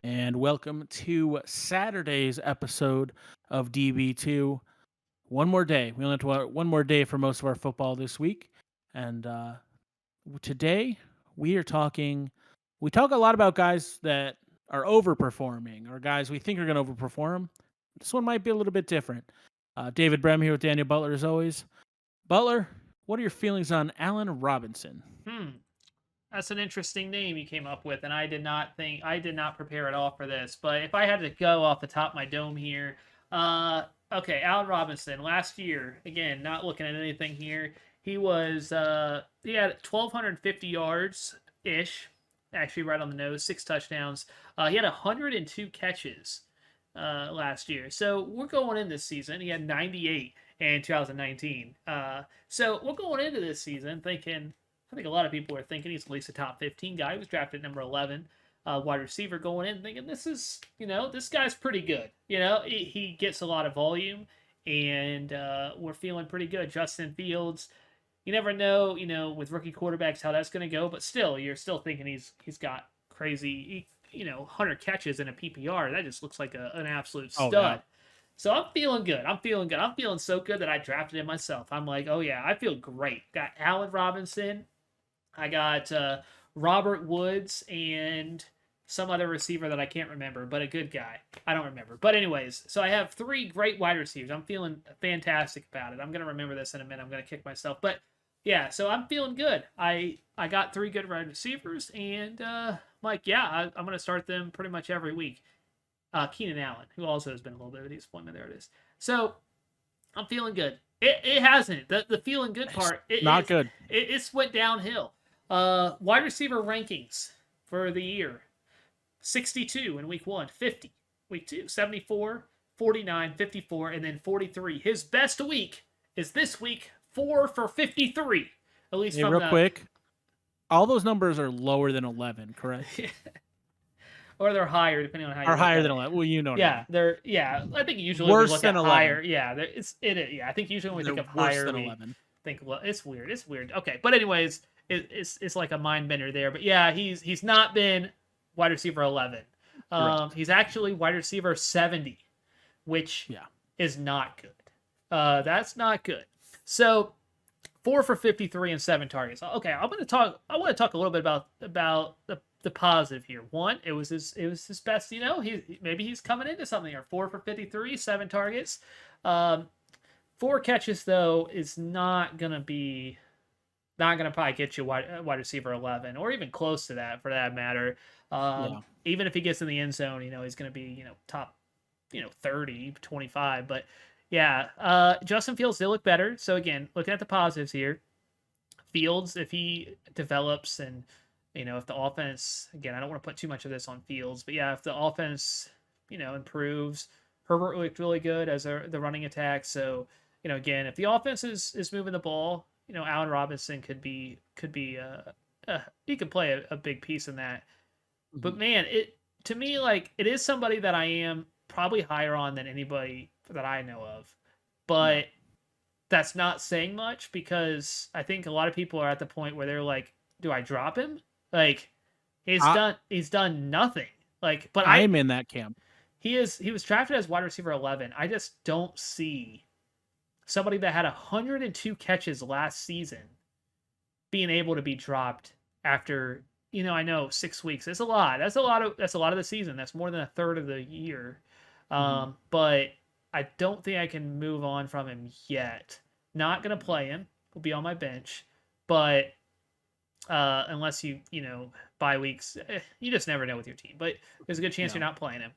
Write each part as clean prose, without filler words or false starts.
and welcome to Saturday's episode of DB2. One more day. We only have to wait one more day for most of our football this week. And today we are talking, we talk a lot about guys that are overperforming or guys we think are going to overperform. This one might be a little bit different. David Brem here with Daniel Butler as always. Butler, what are your feelings on Allen Robinson? That's an interesting name you came up with, and I did not prepare at all for this. But if I had to go off the top of my dome here, okay, Allen Robinson last year, again, not looking at anything here. He had 1,250 yards ish, actually right on the nose, 6 touchdowns. He had 102 catches last year. So we're going in this season. He had 98 in 2019. So we're going into this season thinking. I think a lot of people are thinking he's at least a top 15 guy. He was drafted number 11, wide receiver going in, thinking this guy's pretty good. He gets a lot of volume, and we're feeling pretty good. Justin Fields, you never know, with rookie quarterbacks how that's going to go, but still, you're still thinking he's got crazy, 100 catches in a PPR. That just looks like an absolute stud. Oh, yeah. So I'm feeling good. I'm feeling so good that I drafted him myself. I'm like, oh yeah, I feel great. Got Allen Robinson. I got Robert Woods and some other receiver that I can't remember, but a good guy. I don't remember. But anyways, so I have 3 great wide receivers. I'm feeling fantastic about it. I'm gonna remember this in a minute. I'm gonna kick myself. But yeah, so I'm feeling good. I got 3 good wide receivers, and I'm gonna start them pretty much every week. Keenan Allen, who also has been a little bit of a disappointment. There it is. So I'm feeling good. It hasn't. The feeling good part. Not good. It's went downhill. Wide receiver rankings for the year: 62 in week 1, 50 week 2, 74, 49, 54, and then 43. His best week is this week, 4 for 53. At least from real quick, all those numbers are lower than 11, correct? Or they're higher, depending on how you. Or higher than 11. Well, you know. Yeah, they're. Yeah, I think usually worse we look than at 11. higher. Yeah, Yeah, I think usually when we think of higher, than we 11. think, well, it's weird. It's weird. Okay, but anyways, it's like a mind bender there. But yeah, he's not been wide receiver 11. He's actually wide receiver 70, which is not good. That's not good. So 4 for 53 and 7 targets. Okay, I want to talk a little bit about the positive here. One, it was his best. Maybe he's coming into something here. 4 for 53, 7 targets. 4 catches though is not gonna probably get you wide receiver 11 or even close to that for that matter. Even if he gets in the end zone, he's gonna be top 30, 25. But yeah, Justin Fields did look better. So again, looking at the positives here, Fields, if he develops and if the offense, again, I don't want to put too much of this on Fields, but yeah, if the offense improves, Herbert looked really good as the running attack. So again, if the offense is moving the ball, Allen Robinson could be he could play a big piece in that. Mm-hmm. But man, to me, it is somebody that I am probably higher on than anybody that I know of, but that's not saying much because I think a lot of people are at the point where they're like, do I drop him? He's done nothing. But I'm in that camp. He was drafted as wide receiver 11. I just don't see somebody that had 102 catches last season being able to be dropped after, I know 6 weeks. That's a lot. That's a lot of the season. That's more than a third of the year. But I don't think I can move on from him yet. Not gonna play him. He'll be on my bench, but unless you bye weeks, you just never know with your team. But there's a good chance you're not playing him.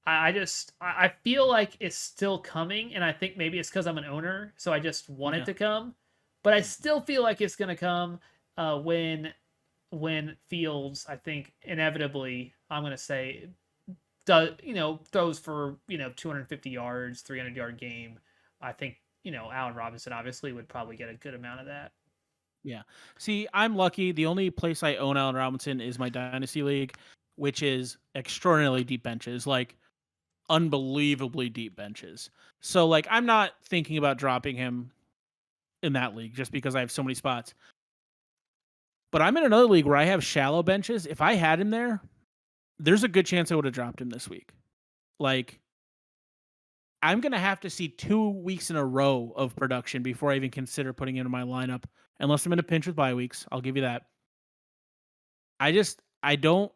I feel like it's still coming, and I think maybe it's because I'm an owner, so I just want it to come. But I still feel like it's gonna come when Fields, I think inevitably, I'm gonna say, throws for 250 yards, 300-yard game. I think Allen Robinson obviously would probably get a good amount of that. Yeah. See, I'm lucky. The only place I own Allen Robinson is my Dynasty League, which is extraordinarily deep benches, unbelievably deep benches. So, I'm not thinking about dropping him in that league just because I have so many spots. But I'm in another league where I have shallow benches. If I had him there, there's a good chance I would have dropped him this week. Like, I'm gonna have to see 2 weeks in a row of production before I even consider putting him in my lineup, unless I'm in a pinch with bye weeks. I'll give you that. I don't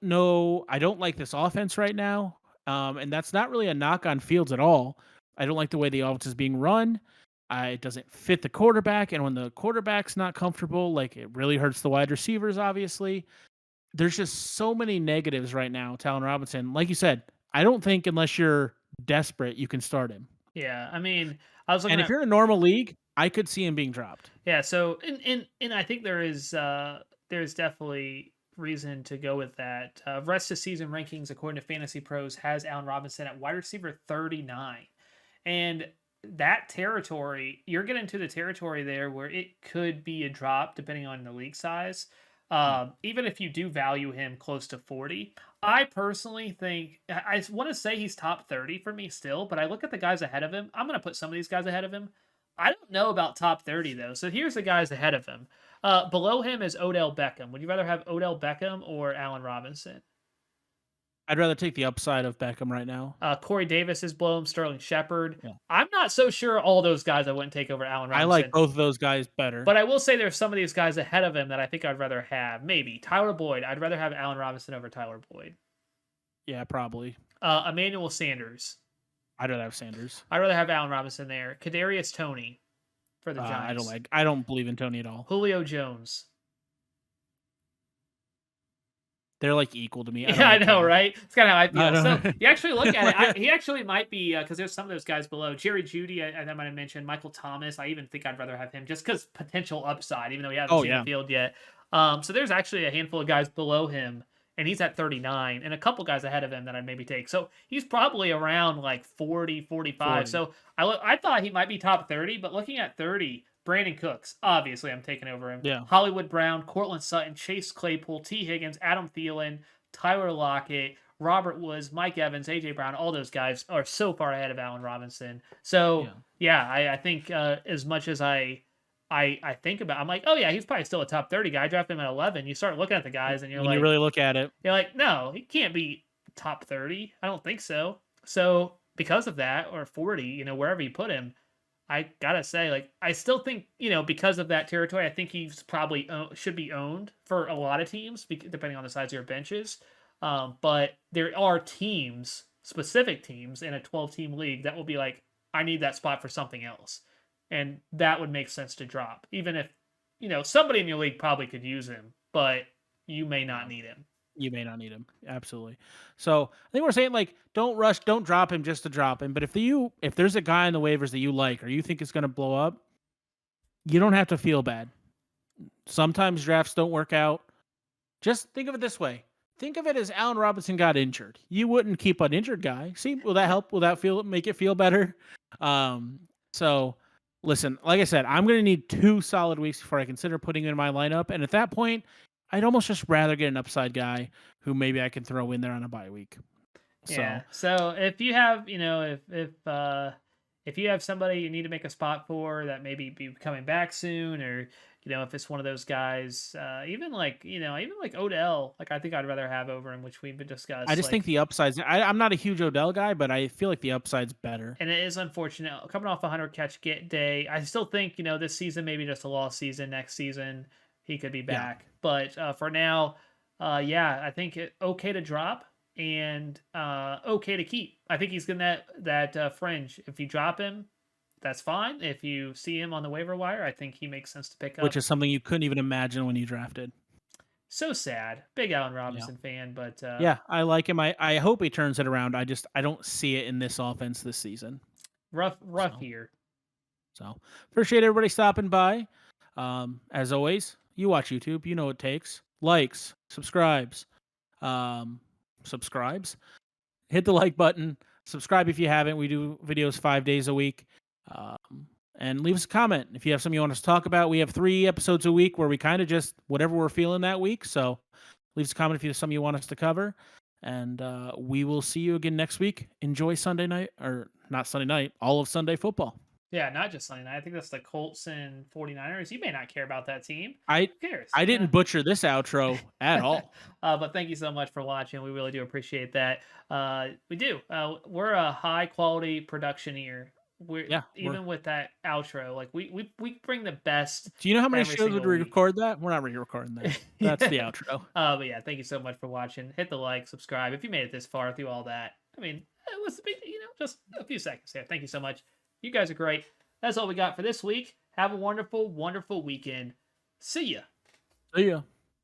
know. I don't like this offense right now, and that's not really a knock on Fields at all. I don't like the way the offense is being run. It doesn't fit the quarterback, and when the quarterback's not comfortable, like it really hurts the wide receivers. Obviously, there's just so many negatives right now. Talon Robinson, like you said, I don't think unless you're desperate, you can start him. Yeah, I mean, I was looking And if at you're in a normal league, I could see him being dropped. yeah. So and I think there's definitely reason to go with that. Rest of season rankings according to Fantasy Pros has Allen Robinson at wide receiver 39, and that territory you're getting to the territory there where it could be a drop depending on the league size. Yeah. Even if you do value him close to 40, I personally think I want to say he's top 30 for me still, but I look at the guys ahead of him. I'm going to put some of these guys ahead of him. I don't know about top 30 though. So here's the guys ahead of him. Below him is Odell Beckham. Would you rather have Odell Beckham or Allen Robinson? I'd rather take the upside of Beckham right now. Corey Davis is below him. Sterling Shepard. Yeah. I'm not so sure all those guys I wouldn't take over Allen I like Robinson. both of those guys better. But I will say there's some of these guys ahead of him that I think I'd rather have. Maybe Tyler Boyd. I'd rather have Allen Robinson over Tyler Boyd. Yeah, probably. Emmanuel Sanders. I'd rather have Sanders. I'd rather have Allen Robinson there. Kadarius Toney for the Giants. I don't believe in Tony at all. Julio Jones. They're like equal to me. Yeah, I know, right? It's kind of how I feel. I So don't- you actually look at it. He actually might be because there's some of those guys below. Jerry Judy, I might have mentioned. Michael Thomas. I even think I'd rather have him just because potential upside, even though he hasn't seen the field yet. So there's actually a handful of guys below him, and he's at 39, and a couple guys ahead of him that I'd maybe take. So he's probably around like 40, 45. 40. So I thought he might be top 30, but looking at 30. Brandon Cooks, obviously, I'm taking over him. Yeah. Hollywood Brown, Cortland Sutton, Chase Claypool, T. Higgins, Adam Thielen, Tyler Lockett, Robert Woods, Mike Evans, AJ Brown, all those guys are so far ahead of Allen Robinson. So yeah, I think as much as I think about, I'm like, oh yeah, he's probably still a top 30 guy. I drafted him at 11. You start looking at the guys, and when you really look at it, you're like, no, he can't be top 30. I don't think so. So because of that, or 40, wherever you put him, I gotta say, like, I still think, because of that territory, I think he's probably should be owned for a lot of teams, depending on the size of your benches. But there are teams, specific teams in a 12-team league that will be like, I need that spot for something else. And that would make sense to drop. Even if, somebody in your league probably could use him, but you may not need him. You may not need him. Absolutely. So I think we're saying, like, don't rush, don't drop him just to drop him. But if there's a guy in the waivers that you like or you think is going to blow up, you don't have to feel bad. Sometimes drafts don't work out. Just think of it this way. Think of it as Allen Robinson got injured. You wouldn't keep an injured guy. See, will that help? Will that make it feel better? So listen, like I said, I'm going to need 2 solid weeks before I consider putting him in my lineup. And at that point, I'd almost just rather get an upside guy who maybe I can throw in there on a bye week. Yeah. So if you have, if you have somebody you need to make a spot for that maybe be coming back soon, or if it's one of those guys, even like Odell, like I think I'd rather have over him, which we've discussed. I just think the upsides. I'm not a huge Odell guy, but I feel like the upside's better. And it is unfortunate coming off a 100-catch day. I still think this season maybe just a lost season. Next season he could be back, but for now, I think okay to drop and okay to keep. I think he's getting that fringe. If you drop him, that's fine. If you see him on the waiver wire, I think he makes sense to pick up. Which is something you couldn't even imagine when you drafted. So sad. Big Allen Robinson fan, but yeah, I like him. I hope he turns it around. I don't see it in this offense this season. Rough year. So appreciate everybody stopping by. As always, you watch YouTube, you know what it takes. Likes, subscribes. Hit the like button. Subscribe if you haven't. We do videos 5 days a week. And leave us a comment if you have something you want us to talk about. We have 3 episodes a week where we kind of just whatever we're feeling that week. So leave us a comment if you have something you want us to cover. And we will see you again next week. Enjoy Sunday night, or not Sunday night, all of Sunday football. Yeah, not just Sunday night. I think that's the Colts and 49ers. You may not care about that team. I Who cares? I Yeah. didn't butcher this outro at all. But thank you so much for watching. We really do appreciate that. We do. We're a high quality production here. We're Yeah, even with that outro, like we bring the best do you know how many every shows would single we week. record that? We're not re-recording that. That's the outro. But yeah, thank you so much for watching. Hit the like, subscribe if you made it this far through all that. I mean, it was just a few seconds there. Thank you so much. You guys are great. That's all we got for this week. Have a wonderful, wonderful weekend. See ya. See ya.